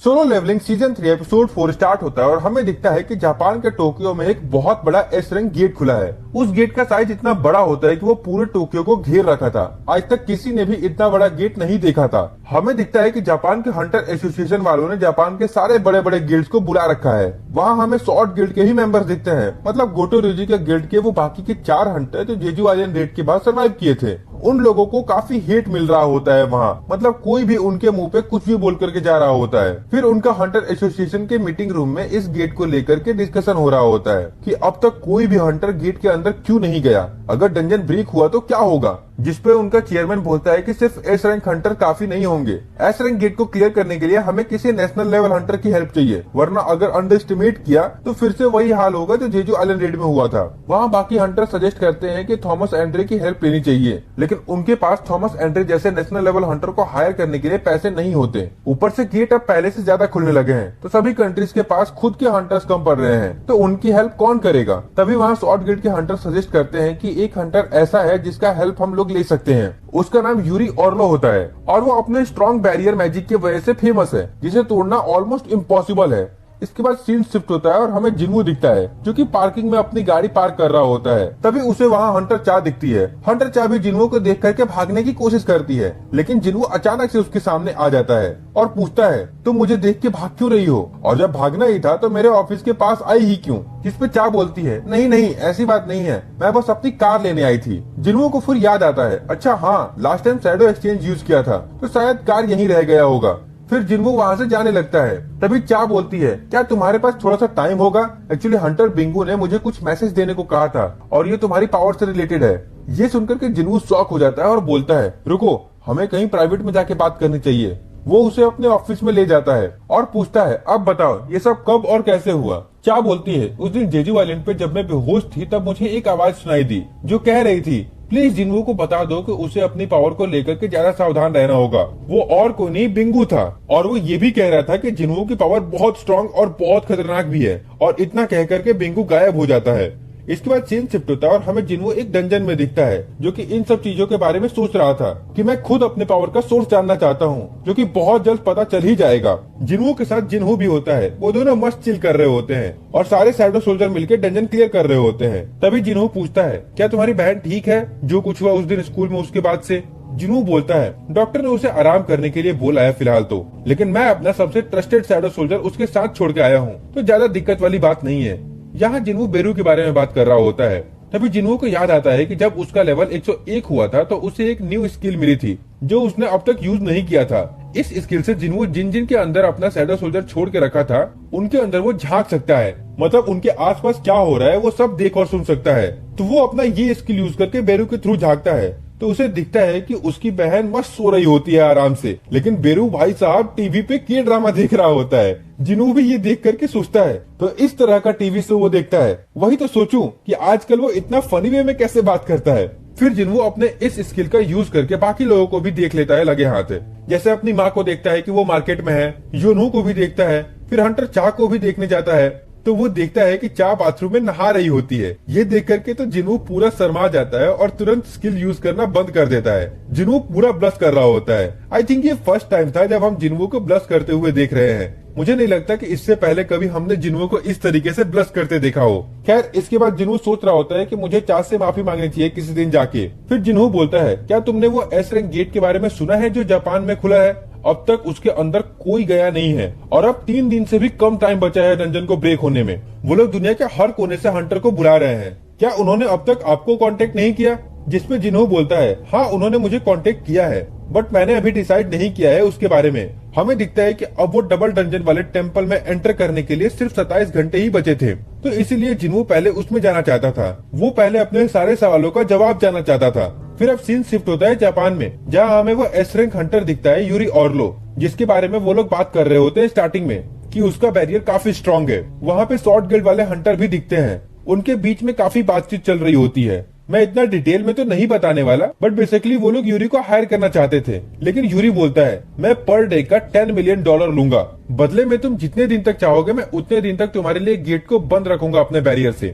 Solo leveling season 3 episode 4 start होता है और हमें दिखता है कि जापान के टोक्यो में एक बहुत बड़ा एस रैंक गेट खुला है। उस गेट का साइज इतना बड़ा होता है कि वो पूरे टोक्यो को घेर रखा था। आज तक किसी ने भी इतना बड़ा गेट नहीं देखा था। हमें दिखता है कि जापान के हंटर एसोसिएशन वालों ने जापान के सारे बड़े बड़े गिल्ड्स को बुला रखा है। वहाँ हमें शॉर्ट गिल्ड के ही मेंबर्स दिखते हैं, मतलब गोटो रोजी के गिल्ड के वो बाकी के 4 हंटर जो जेजू आइलैंड रेड के बाद सर्वाइव किए थे। उन लोगों को काफी हेट मिल रहा होता है वहाँ, मतलब कोई भी उनके मुंह पे कुछ भी बोल करके जा रहा होता है। फिर उनका हंटर एसोसिएशन के मीटिंग रूम में इस गेट को लेकर के डिस्कशन हो रहा होता है कि अब तक कोई भी हंटर गेट के अंदर क्यों नहीं गया, अगर डंजन ब्रेक हुआ तो क्या होगा। जिसपे उनका चेयरमैन बोलता है कि सिर्फ एस रैंक हंटर काफी नहीं होंगे। एस रैंक गेट को क्लियर करने के लिए हमें किसी नेशनल लेवल हंटर की हेल्प चाहिए, वरना अगर अंडर एस्टिमेट किया तो फिर से वही हाल होगा जो जेजू आइलैंड रेड में हुआ था। वहाँ बाकी हंटर सजेस्ट करते हैं कि थॉमस एंड्रे की हेल्प लेनी चाहिए, लेकिन उनके पास थॉमस एंड्रे जैसे नेशनल लेवल हंटर को हायर करने के लिए पैसे नहीं होते। ऊपर से गेट अब पहले से ज्यादा खुलने लगे हैं, तो सभी कंट्रीज के पास खुद के हंटर्स कम पड़ रहे हैं, तो उनकी हेल्प कौन करेगा। तभी वहाँ शॉर्ट गिल्ड के हंटर सजेस्ट करते हैं कि एक हंटर ऐसा है जिसका हेल्प हम लोग ले सकते हैं। उसका नाम यूरी ऑर्लो होता है और वो अपने स्ट्रॉन्ग बैरियर मैजिक की वजह से फेमस है, जिसे तोड़ना ऑलमोस्ट इम्पॉसिबल है। इसके बाद सीन शिफ्ट होता है और हमें जिन्वू दिखता है जो कि पार्किंग में अपनी गाड़ी पार्क कर रहा होता है। तभी उसे वहाँ हंटर चा दिखती है। हंटर चा भी जिन्वू को देख करके भागने की कोशिश करती है, लेकिन जिन्वू अचानक से उसके सामने आ जाता है और पूछता है तुम मुझे देख के भाग क्यों रही हो, और जब भागना ही था तो मेरे ऑफिस के पास आई ही क्यों। जिसपे चा बोलती है नहीं नहीं ऐसी बात नहीं है, मैं बस अपनी कार लेने आई थी। जिन्वू को फिर याद आता है अच्छा हाँ, last time shadow exchange use किया था तो शायद कार यहीं रह गया होगा। फिर जिन्वू वहाँ से जाने लगता है। तभी चा बोलती है क्या तुम्हारे पास थोड़ा सा टाइम होगा, एक्चुअली हंटर बिंगू ने मुझे कुछ मैसेज देने को कहा था और ये तुम्हारी पावर से रिलेटेड है। ये सुनकर के जिन्वू शॉक हो जाता है और बोलता है रुको, हमें कहीं प्राइवेट में जाके बात करनी चाहिए। वो उसे अपने ऑफिस में ले जाता है और पूछता है अब बताओ ये सब कब और कैसे हुआ। चा बोलती है उस दिन जेजू आइलैंड पे जब मैं बेहोश थी तब मुझे एक आवाज सुनाई दी जो कह रही थी प्लीज जिन्वू को बता दो कि उसे अपनी पावर को लेकर के ज्यादा सावधान रहना होगा। वो और कोई नहीं बिंगू था, और वो ये भी कह रहा था कि जिन्वू की पावर बहुत स्ट्रांग और बहुत खतरनाक भी है, और इतना कह करके बिंगू गायब हो जाता है। इसके बाद सीन शिफ्ट होता है और हमें जिन्वू एक डंजन में दिखता है जो कि इन सब चीजों के बारे में सोच रहा था कि मैं खुद अपने पावर का सोर्स जानना चाहता हूँ, जो कि बहुत जल्द पता चल ही जाएगा। जिन्वू के साथ जिन्हू भी होता है, वो दोनों मस्त चिल कर रहे होते हैं और सारे शैडो सोल्जर मिलकर डंजन क्लियर कर रहे होते हैं। तभी जिन्हू पूछता है क्या तुम्हारी बहन ठीक है, जो कुछ हुआ उस दिन स्कूल में उसके बाद से। जिन्हू बोलता है डॉक्टर ने उसे आराम करने के लिए बोला है फिलहाल तो, लेकिन मैं अपना सबसे ट्रस्टेड शैडो सोल्जर उसके साथ छोड़ के आया हूँ, तो ज्यादा दिक्कत वाली बात नहीं है। यहाँ जिन्वू बेरू के बारे में बात कर रहा होता है। तभी जिन्वू को याद आता है कि जब उसका लेवल 101 हुआ था तो उसे एक न्यू स्किल मिली थी जो उसने अब तक यूज नहीं किया था। इस स्किल से जिन्वू जिन जिन के अंदर अपना शैडो सोल्जर छोड़ के रखा था उनके अंदर वो झांक सकता है, मतलब उनके आसपास क्या हो रहा है वो सब देख और सुन सकता है। तो वो अपना ये स्किल यूज करके बेरू के थ्रू झांकता है, तो उसे दिखता है कि उसकी बहन मस्त सो रही होती है आराम से, लेकिन बेरू भाई साहब टीवी पे के ड्रामा देख रहा होता है। जिन्हू भी ये देख करके सोचता है तो इस तरह का टीवी शो वो देखता है। वही तो सोचूं कि आजकल वो इतना फनी वे में कैसे बात करता है। फिर जिन्हू अपने इस स्किल का यूज करके बाकी लोगों को भी देख लेता है लगे हाथ, जैसे अपनी माँ को देखता है कि वो मार्केट में है, योनू को भी देखता है, फिर हंटर चा को भी देखने जाता है तो वो देखता है कि चा बाथरूम में नहा रही होती है। ये देख करके तो जिन्हू पूरा शर्मा जाता है और तुरंत स्किल यूज करना बंद कर देता है। जिन्हू पूरा ब्लश कर रहा होता है। आई थिंक ये फर्स्ट टाइम था जब हम जिन्हू को ब्लश करते हुए देख रहे हैं। मुझे नहीं लगता कि इससे पहले कभी हमने जिन्हू को इस तरीके से ब्लश करते देखा हो। खैर इसके बाद जिन्हू सोच रहा होता है कि मुझे चा से माफी मांगनी चाहिए किसी दिन जाके। फिर जिन्हू बोलता है क्या तुमने वो एस रैंक गेट के बारे में सुना है जो जापान में खुला है, अब तक उसके अंदर कोई गया नहीं है और अब 3 दिन से भी कम टाइम बचा है डंजन को ब्रेक होने में। वो लोग दुनिया के हर कोने से हंटर को बुला रहे हैं, क्या उन्होंने अब तक आपको कांटेक्ट नहीं किया। जिसपे जिन्हू बोलता है हाँ उन्होंने मुझे कांटेक्ट किया है, बट मैंने अभी डिसाइड नहीं किया है उसके बारे में। हमें दिखता है कि अब वो डबल डंजन वाले टेम्पल में एंटर करने के लिए सिर्फ 27 घंटे ही बचे थे, तो इसीलिए जिन्हू पहले उसमें जाना चाहता था। वो पहले अपने सारे सवालों का जवाब जानना चाहता था। फिर अब सीन शिफ्ट होता है जापान में, जहाँ हमें वो एस रैंक हंटर दिखता है यूरी ऑर्लो, जिसके बारे में वो लोग बात कर रहे होते हैं स्टार्टिंग में कि उसका बैरियर काफी स्ट्रॉन्ग है। वहाँ पे शॉर्ट गिल्ड वाले हंटर भी दिखते हैं, उनके बीच में काफी बातचीत चल रही होती है। मैं इतना डिटेल में तो नहीं बताने वाला, बट बेसिकली वो लोग यूरी को हायर करना चाहते थे, लेकिन यूरी बोलता है मैं पर डे का $10 मिलियन लूंगा, बदले में तुम जितने दिन तक चाहोगे मैं उतने दिन तक तुम्हारे लिए गेट को बंद रखूंगा अपने बैरियर से।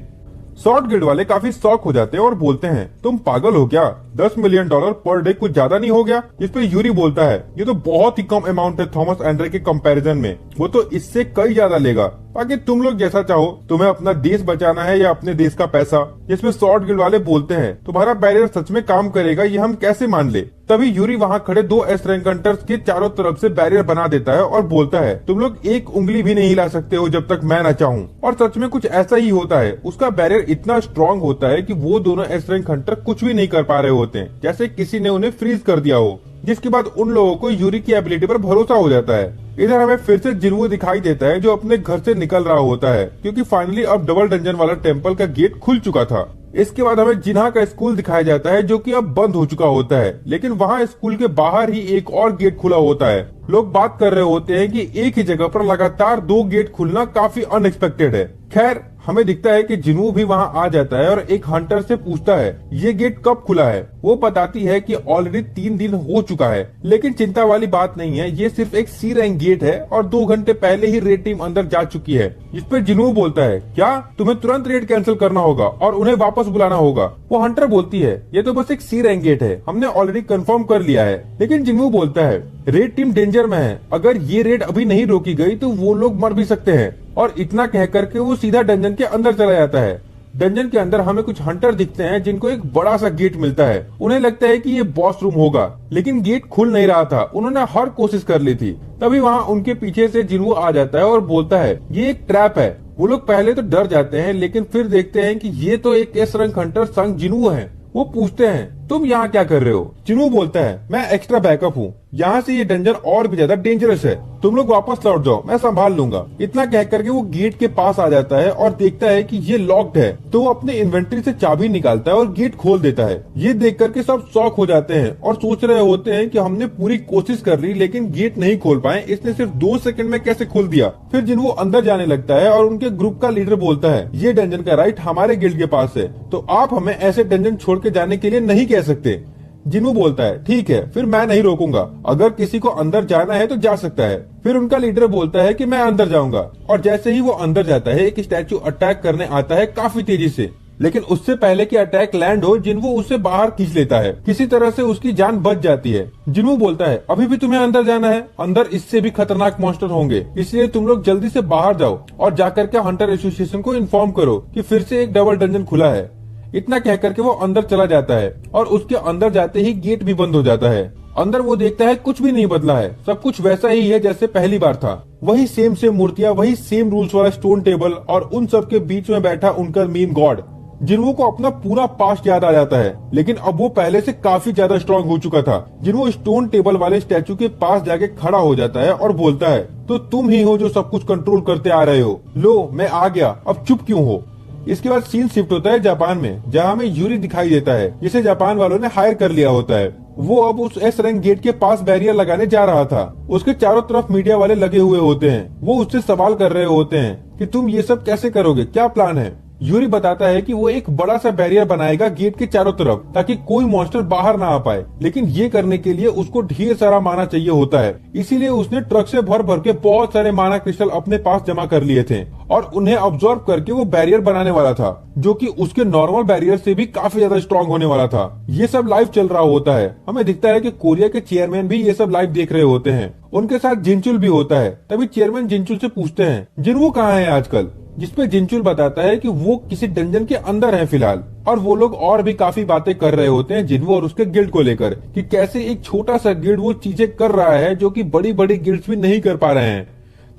शॉर्ट गिल्ड वाले काफी शॉक हो जाते हैं और बोलते हैं, तुम पागल हो क्या? $10 मिलियन पर डे कुछ ज्यादा नहीं हो गया? इस पे यूरी बोलता है, ये तो बहुत ही कम अमाउंट है थॉमस एंड्रे के कंपैरिजन में, वो तो इससे कई ज्यादा लेगा। बाकी तुम लोग जैसा चाहो, तुम्हें अपना देश बचाना है या अपने देश का पैसा। जिसमें शॉर्ट गिल्ड वाले बोलते हैं, तुम्हारा बैरियर सच में काम करेगा, ये हम कैसे मान ले? तभी यूरी वहाँ खड़े 2 एस रैंक हंटर्स के चारों तरफ से बैरियर बना देता है और बोलता है, तुम लोग एक उंगली भी नहीं हिला सकते हो जब तक मैं न चाहूँ। और सच में कुछ ऐसा ही होता है। उसका बैरियर इतना स्ट्रांग होता है कि वो दोनों एस रैंक हंटर कुछ भी नहीं कर पा रहे होते हैं, जैसे किसी ने उन्हें फ्रीज कर दिया हो। जिसके बाद उन लोगों को यूरी की एबिलिटी पर भरोसा हो जाता है। इधर हमें फिर से जिन्वो दिखाई देता है जो अपने घर से निकल रहा होता है, क्योंकि फाइनली अब डबल डंजन वाला टेम्पल का गेट खुल चुका था। इसके बाद हमें जिन्हा का स्कूल दिखाया जाता है जो कि अब बंद हो चुका होता है, लेकिन वहाँ स्कूल के बाहर ही एक और गेट खुला होता है। लोग बात कर रहे होते हैं कि एक ही जगह पर लगातार 2 गेट खुलना काफी अनएक्सपेक्टेड है। खैर, हमें दिखता है कि जिन्वो भी वहाँ आ जाता है और एक हंटर से पूछता है ये गेट कब खुला है। वो बताती है कि ऑलरेडी 3 दिन हो चुका है, लेकिन चिंता वाली बात नहीं है, ये सिर्फ एक सी रैंक गेट है और 2 घंटे पहले ही रेड टीम अंदर जा चुकी है। इस पर जिन्वो बोलता है, क्या तुम्हें तुरंत रेड कैंसिल करना होगा और उन्हें वापस बुलाना होगा? वो हंटर बोलती है, ये तो बस एक सी रैंक गेट है, हमने ऑलरेडी कंफर्म कर लिया है। लेकिन जिन्वो बोलता है, रेड टीम डेंजर में है, अगर ये रेड अभी नहीं रोकी गई तो वो लोग मर भी सकते हैं। और इतना कह करके वो सीधा डंजन के अंदर चला जाता है। डंजन के अंदर हमें कुछ हंटर दिखते हैं जिनको एक बड़ा सा गेट मिलता है। उन्हें लगता है कि ये बॉस रूम होगा, लेकिन गेट खुल नहीं रहा था। उन्होंने हर कोशिश कर ली थी। तभी वहाँ उनके पीछे से जिन्वो आ जाता है और बोलता है ये एक ट्रैप है। वो लोग पहले तो डर जाते हैं, लेकिन फिर देखते हैं कि ये तो एक एस रैंक हंटर संग जिन्वो है। वो पूछते हैं, तुम यहाँ क्या कर रहे हो? जिन्वो बोलता है, मैं एक्स्ट्रा बैकअप हूँ, यहाँ से ये डंजन और भी ज्यादा डेंजरस है, तुम लोग वापस लौट जाओ, मैं संभाल लूंगा। इतना कह करके वो गेट के पास आ जाता है और देखता है कि ये लॉक्ड है, तो वो अपने इन्वेंट्री से चाबी निकालता है और गेट खोल देता है। ये देख करके सब शॉक हो जाते हैं और सोच रहे होते हैं कि हमने पूरी कोशिश कर ली लेकिन गेट नहीं खोल पाए, इसने सिर्फ 2 सेकंड में कैसे खोल दिया। फिर जिन्वो अंदर जाने लगता है और उनके ग्रुप का लीडर बोलता है, ये डंजन का राइट हमारे गिल्ड के पास है, तो आप हमें ऐसे डंजन छोड़ के जाने के लिए नहीं कह सकते। जिन्वो बोलता है, ठीक है, फिर मैं नहीं रोकूंगा, अगर किसी को अंदर जाना है तो जा सकता है। फिर उनका लीडर बोलता है कि मैं अंदर जाऊंगा, और जैसे ही वो अंदर जाता है एक स्टैचू अटैक करने आता है काफी तेजी से। लेकिन उससे पहले कि अटैक लैंड हो, जिन्वो उसे बाहर खींच लेता है। किसी तरह से उसकी जान बच जाती है। जिन्वो बोलता है, अभी भी तुम्हें अंदर जाना है? अंदर इससे भी खतरनाक मॉन्स्टर होंगे, इसलिए तुम लोग जल्दी से बाहर जाओ और जाकर के हंटर एसोसिएशन को इन्फॉर्म करो कि फिर से एक डबल डंजन खुला है। इतना कह करके वो अंदर चला जाता है और उसके अंदर जाते ही गेट भी बंद हो जाता है। अंदर वो देखता है कुछ भी नहीं बदला है, सब कुछ वैसा ही है जैसे पहली बार था। वही सेम मूर्तियां, वही सेम रूल्स वाला स्टोन टेबल और उन सब के बीच में बैठा उनका मीम गॉड। जिन्वो को अपना पूरा पास्ट याद आ जाता है, लेकिन अब वो पहले से काफी ज्यादा स्ट्रांग हो चुका था। जिन्वो स्टोन टेबल वाले स्टैचू के पास जाके खड़ा हो जाता है और बोलता है, तो तुम ही हो जो सब कुछ कंट्रोल करते आ रहे हो, लो मैं आ गया, अब चुप क्यों हो? इसके बाद सीन शिफ्ट होता है जापान में, जहाँ हमें यूरी दिखाई देता है जिसे जापान वालों ने हायर कर लिया होता है। वो अब उस एस रैंक गेट के पास बैरियर लगाने जा रहा था। उसके चारों तरफ मीडिया वाले लगे हुए होते हैं। वो उससे सवाल कर रहे होते हैं कि तुम ये सब कैसे करोगे, क्या प्लान है? यूरी बताता है कि वो एक बड़ा सा बैरियर बनाएगा गेट के चारों तरफ, ताकि कोई मॉन्स्टर बाहर ना आ पाए। लेकिन ये करने के लिए उसको ढेर सारा माना चाहिए होता है, इसीलिए उसने ट्रक से भर भर के बहुत सारे माना क्रिस्टल अपने पास जमा कर लिए थे और उन्हें ऑब्जर्व करके वो बैरियर बनाने वाला था, जो कि उसके नॉर्मल बैरियर से भी काफी ज्यादा स्ट्रांग होने वाला था। ये सब लाइव चल रहा होता है। हमें दिखता है कि कोरिया के चेयरमैन भी ये सब लाइव देख रहे होते हैं। उनके साथ जिनचुल भी होता है। तभी चेयरमैन जिनचुल से पूछते हैं, जिन्वो कहाँ है आजकल? जिसपे जिनचुल बताता है कि वो किसी डंजन के अंदर है फिलहाल। और वो लोग और भी काफी बातें कर रहे होते हैं जिन्वो और उसके गिल्ड को लेकर, कि कैसे एक छोटा सा गिल्ड वो चीजें कर रहा है जो कि बड़ी बड़ी गिल्ड्स भी नहीं कर पा रहे हैं।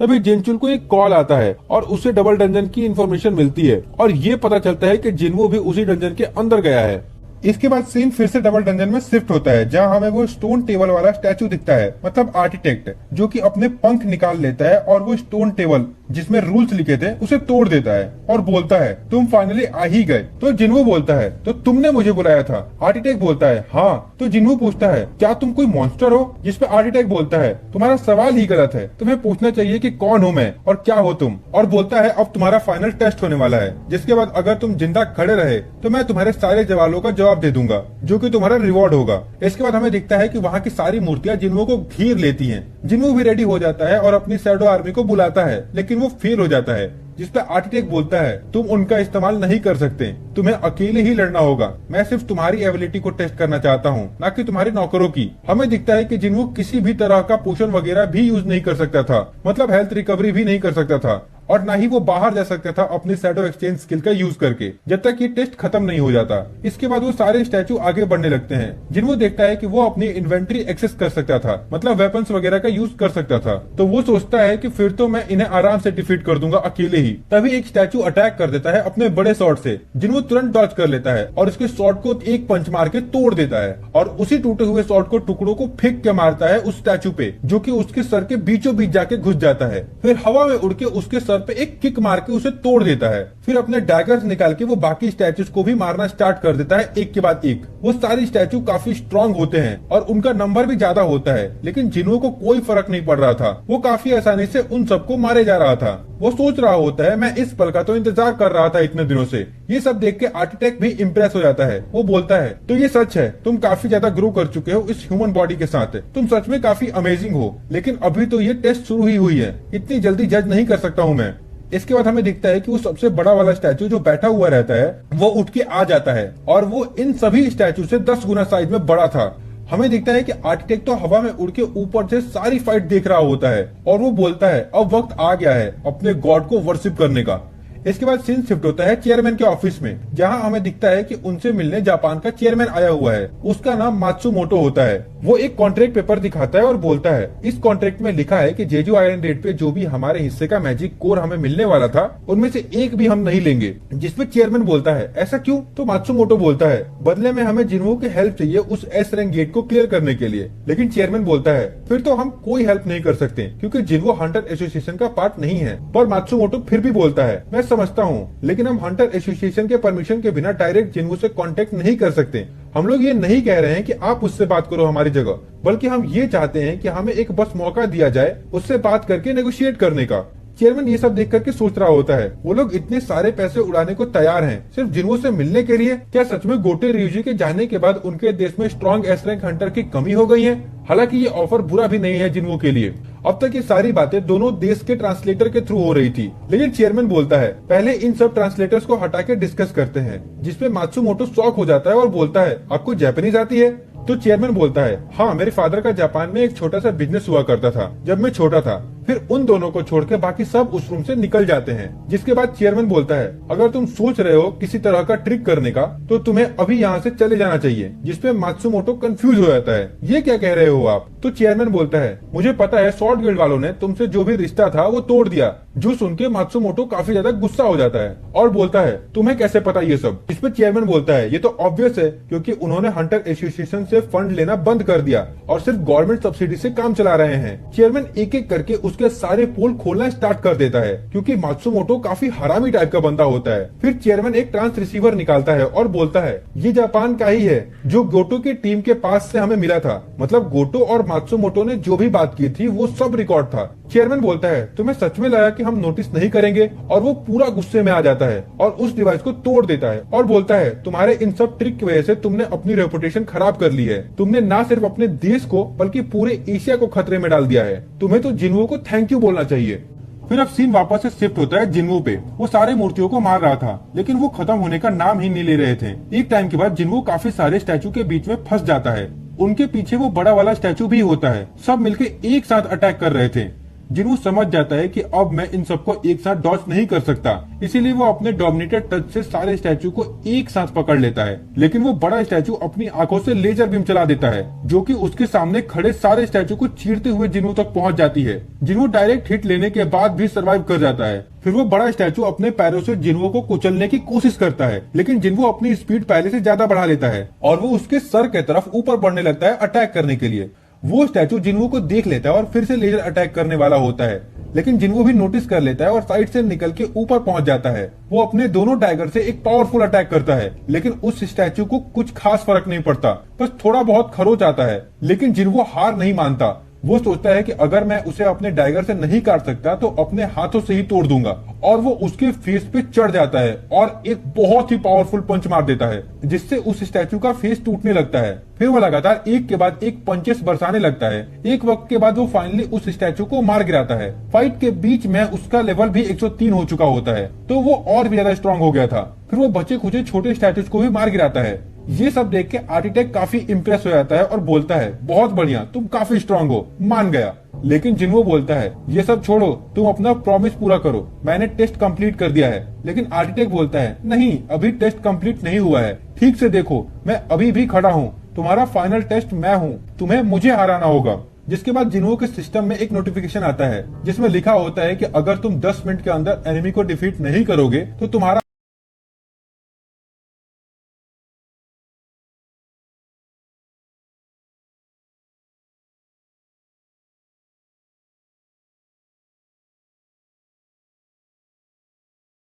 तभी जिनचुल को एक कॉल आता है और उसे डबल डंजन की इन्फॉर्मेशन मिलती है और ये पता चलता है कि जिन्वो भी उसी डंजन के अंदर गया है। इसके बाद सीन फिर से डबल डंजन में शिफ्ट होता है, जहां हमें वो स्टोन टेबल वाला स्टैचू दिखता है, मतलब आर्किटेक्ट, जो कि अपने पंख निकाल लेता है और वो स्टोन टेबल जिसमें रूल्स लिखे थे उसे तोड़ देता है और बोलता है, तुम फाइनली आ ही गए। तो जिन्वो बोलता है, तो तुमने मुझे बुलाया था? आर्किटेक्ट बोलता है, हाँ। तो जिन्वो पूछता है, क्या तुम कोई मॉन्स्टर हो? जिसपे आर्किटेक्ट बोलता है, तुम्हारा सवाल ही गलत है, तुम्हें पूछना चाहिए कि कौन हूँ मैं और क्या हो तुम। और बोलता है, अब तुम्हारा फाइनल टेस्ट होने वाला है, जिसके बाद अगर तुम जिंदा खड़े रहे तो मैं तुम्हारे सारे सवालों का जवाब दे दूंगा, जो कि तुम्हारा रिवॉर्ड होगा। इसके बाद हमें दिखता है कि वहाँ की सारी मूर्तियां जिन्वो को घेर लेती हैं। जिन्वो भी रेडी हो जाता है और अपनी शैडो आर्मी को बुलाता है, लेकिन वो फेल हो जाता है। जिसपे आर्किटेक्ट बोलता है तुम उनका इस्तेमाल नहीं कर सकते, तुम्हें अकेले ही लड़ना होगा, मैं सिर्फ तुम्हारी एबिलिटी को टेस्ट करना चाहता हूँ, न कि तुम्हारे नौकरों की। हमें दिखता है कि जिन्हों किसी भी तरह का पोषण वगैरह भी यूज नहीं कर सकता था, मतलब हेल्थ रिकवरी भी नहीं कर सकता था, और ना ही वो बाहर जा सकता था अपनी शैडो एक्सचेंज स्किल का यूज करके, जब तक ये टेस्ट खत्म नहीं हो जाता। इसके बाद वो सारे स्टैचू आगे बढ़ने लगते हैं। जिन्हों देखता है कि वो अपनी इन्वेंट्री एक्सेस कर सकता था, मतलब वेपन्स वगैरह का यूज कर सकता था, तो वो सोचता है कि फिर तो मैं इन्हें आराम से डिफीट कर दूंगा अकेले ही। तभी एक स्टैचू अटैक कर देता है अपने बड़े शॉट से। जिन्हों तुरंत डॉज कर लेता है और उसके शॉट को एक पंच मार के तोड़ देता है, और उसी टूटे हुए शॉट को टुकड़ों को फेंक के मारता है उस स्टैचू पे, जो कि उसके सर के बीचों बीच जाके घुस जाता है। फिर हवा में उड़ के उसके सर पे एक किक मार के उसे तोड़ देता है। फिर अपने डैगर्स निकाल के वो बाकी स्टैचूज को भी मारना स्टार्ट कर देता है एक के बाद एक। वो सारी स्टैचू काफी स्ट्रांग होते हैं और उनका नंबर भी ज्यादा होता है, लेकिन जिन्हों को कोई फर्क नहीं पड़ रहा था। वो काफी आसानी से उन सबको मारे जा रहा था। वो सोच रहा होता है मैं इस पल का तो इंतजार कर रहा था इतने दिनों से। ये सब देख के आर्किटेक्ट भी इम्प्रेस हो जाता है। वो बोलता है तो ये सच है, तुम काफी ज्यादा ग्रो कर चुके हो इस ह्यूमन बॉडी के साथ, तुम सच में काफी अमेजिंग हो, लेकिन अभी तो ये टेस्ट शुरू ही हुई है, इतनी जल्दी जज नहीं कर सकता हूँ मैं। इसके बाद हमें दिखता है कि वो सबसे बड़ा वाला स्टैचू जो बैठा हुआ रहता है वो उठ के आ जाता है, और वो इन सभी स्टैचू से 10 गुना साइज में बड़ा था। हमें दिखता है कि आर्किटेक्ट तो हवा में उड़ के ऊपर से सारी फाइट देख रहा होता है, और वो बोलता है अब वक्त आ गया है अपने गॉड को वर्शिप करने का। इसके बाद सीन शिफ्ट होता है चेयरमैन के ऑफिस में, जहां हमें दिखता है कि उनसे मिलने जापान का चेयरमैन आया हुआ है। उसका नाम मात्सुमोटो होता है। वो एक कॉन्ट्रैक्ट पेपर दिखाता है और बोलता है इस कॉन्ट्रैक्ट में लिखा है कि जेजू आयरन रेड पे जो भी हमारे हिस्से का मैजिक कोर हमें मिलने वाला था उनमें से एक भी हम नहीं लेंगे। जिसपे चेयरमैन बोलता है ऐसा क्यों? तो मात्सुमोटो बोलता है बदले में हमें जिन्हों की हेल्प चाहिए उस एस रैंक गेट को क्लियर करने के लिए। लेकिन चेयरमैन बोलता है फिर तो हम कोई हेल्प नहीं कर सकते क्योंकि जिन्हों हंटर एसोसिएशन का पार्ट नहीं है। पर मात्सुमोटो फिर भी बोलता है मैं समझता हूँ, लेकिन हम हंटर एसोसिएशन के परमिशन के बिना डायरेक्ट जिन्हों से कांटेक्ट नहीं कर सकते। हम लोग ये नहीं कह रहे हैं कि आप उससे बात करो हमारी जगह, बल्कि हम ये चाहते हैं कि हमें एक बस मौका दिया जाए उससे बात करके नेगोशिएट करने का। चेयरमैन ये सब देख करके सोच रहा होता है वो लोग इतने सारे पैसे उड़ाने को तैयार हैं सिर्फ जिन्हों से मिलने के लिए। क्या सच में गोटे रियुजी के जाने के बाद उनके देश में स्ट्रॉन्ग एस रैंक हंटर की कमी हो गई है? हालांकि ये ऑफर बुरा भी नहीं है जिन्हों के लिए। अब तक ये सारी बातें दोनों देश के ट्रांसलेटर के थ्रू हो रही थी, लेकिन चेयरमैन बोलता है पहले इन सब ट्रांसलेटर्स को हटा के डिस्कस करते हैं। जिसपे मात्सुमोटो शॉक हो जाता है और बोलता है आपको जापानीज आती है? तो चेयरमैन बोलता है हाँ, मेरे फादर का जापान में एक छोटा सा बिजनेस हुआ करता था जब मैं छोटा था। फिर उन दोनों को छोड़ के बाकी सब उस रूम से निकल जाते हैं। जिसके बाद चेयरमैन बोलता है अगर तुम सोच रहे हो किसी तरह का ट्रिक करने का तो तुम्हें अभी यहाँ से चले जाना चाहिए। जिसपे मात्सुमोटो कंफ्यूज हो जाता है ये क्या कह रहे हो आप? तो चेयरमैन बोलता है मुझे पता है शॉर्ट गिल्ड वालों ने तुमसे जो भी रिश्ता था वो तोड़ दिया। जो सुन के मात्सुमोटो काफी ज्यादा गुस्सा हो जाता है और बोलता है तुम्हें कैसे पता ये सब? इस पे चेयरमैन बोलता है ये तो ऑब्वियस है क्योंकि उन्होंने हंटर एसोसिएशन से फंड लेना बंद कर दिया और सिर्फ गवर्नमेंट सब्सिडी से काम चला रहे हैं। चेयरमैन एक एक करके उसके सारे पोल खोलना स्टार्ट कर देता है क्योंकि मात्सुमोटो काफी हरामी टाइप का बंदा होता है। फिर चेयरमैन एक ट्रांस रिसीवर निकालता है और बोलता है ये जापान का ही है जो गोटो की टीम के पास से हमें मिला था। मतलब गोटो और मात्सुमोटो ने जो भी बात की थी वो सब रिकॉर्ड था। चेयरमैन बोलता है तुम्हें सच में लगा कि हम नोटिस नहीं करेंगे? और वो पूरा गुस्से में आ जाता है और उस डिवाइस को तोड़ देता है और बोलता है तुम्हारे इन सब ट्रिक की वजह से तुमने अपनी रेपुटेशन खराब कर ली है। तुमने ना सिर्फ अपने देश को बल्कि पूरे एशिया को खतरे में डाल दिया है। तुम्हें तो जिन्हों को थैंक यू बोलना चाहिए। फिर अब सीन वापस से शिफ्ट होता है जिन्हों पे। वो सारे मूर्तियों को मार रहा था लेकिन वो खत्म होने का नाम ही नहीं ले रहे थे। एक टाइम के बाद जिन्हों काफी सारे स्टैचू के बीच में फंस जाता है। उनके पीछे वो बड़ा वाला स्टैचू भी होता है। सब मिलके एक साथ अटैक कर रहे थे। जिन्हों समझ जाता है कि अब मैं इन सबको एक साथ डॉज नहीं कर सकता, इसीलिए वो अपने डोमिनेटेड टच से सारे स्टैचू को एक साथ पकड़ लेता है। लेकिन वो बड़ा स्टैचू अपनी आंखों से लेजर बीम चला देता है जो कि उसके सामने खड़े सारे स्टैचू को चीरते हुए जिन्हों तक पहुंच जाती है। जिन्हों डायरेक्ट हिट लेने के बाद भी सर्वाइव कर जाता है। फिर वो बड़ा स्टैचू अपने पैरों से जिन्हों को कुचलने की कोशिश करता है, लेकिन जिन्हों अपनी स्पीड पहले से ज्यादा बढ़ा लेता है और वो उसके सर के तरफ ऊपर बढ़ने लगता है अटैक करने के लिए। वो स्टैचू जिन्हों को देख लेता है और फिर से लेजर अटैक करने वाला होता है, लेकिन जिन्हों भी नोटिस कर लेता है और साइड से निकल के ऊपर पहुंच जाता है। वो अपने दोनों डैगर से एक पावरफुल अटैक करता है, लेकिन उस स्टैचू को कुछ खास फर्क नहीं पड़ता, बस थोड़ा बहुत खरोच आता है। लेकिन जिन्हों हार नहीं मानता। वो सोचता है कि अगर मैं उसे अपने डैगर से नहीं काट सकता तो अपने हाथों से ही तोड़ दूंगा और वो उसके फेस पे चढ़ जाता है और एक बहुत ही पावरफुल पंच मार देता है, जिससे उस स्टैचू का फेस टूटने लगता है। फिर वो लगातार एक के बाद एक पंचेस बरसाने लगता है। एक वक्त के बाद वो फाइनली उस स्टैचू को मार गिराता है। फाइट के बीच में उसका लेवल भी 103 हो चुका होता है, तो वो और भी ज्यादा स्ट्रांग हो गया था। फिर वो बचे खुचे छोटे स्टैचूज को भी मार गिराता है। ये सब देख के आर्किटेक्ट काफी इम्प्रेस हो जाता है और बोलता है, बहुत बढ़िया, तुम काफी स्ट्रांग हो, मान गया। लेकिन जिन्हो बोलता है, ये सब छोड़ो, तुम अपना प्रॉमिस पूरा करो, मैंने टेस्ट कंप्लीट कर दिया है। लेकिन आर्किटेक्ट बोलता है, नहीं, अभी टेस्ट कंप्लीट नहीं हुआ है, ठीक से देखो, मैं अभी भी खड़ा हूँ, तुम्हारा फाइनल टेस्ट मैं हूँ, तुम्हें मुझे हराना होगा। जिसके बाद जिन्हो के सिस्टम में एक नोटिफिकेशन आता है जिसमें लिखा होता है कि अगर तुम 10 मिनट के अंदर एनिमी को डिफीट नहीं करोगे तो तुम्हारा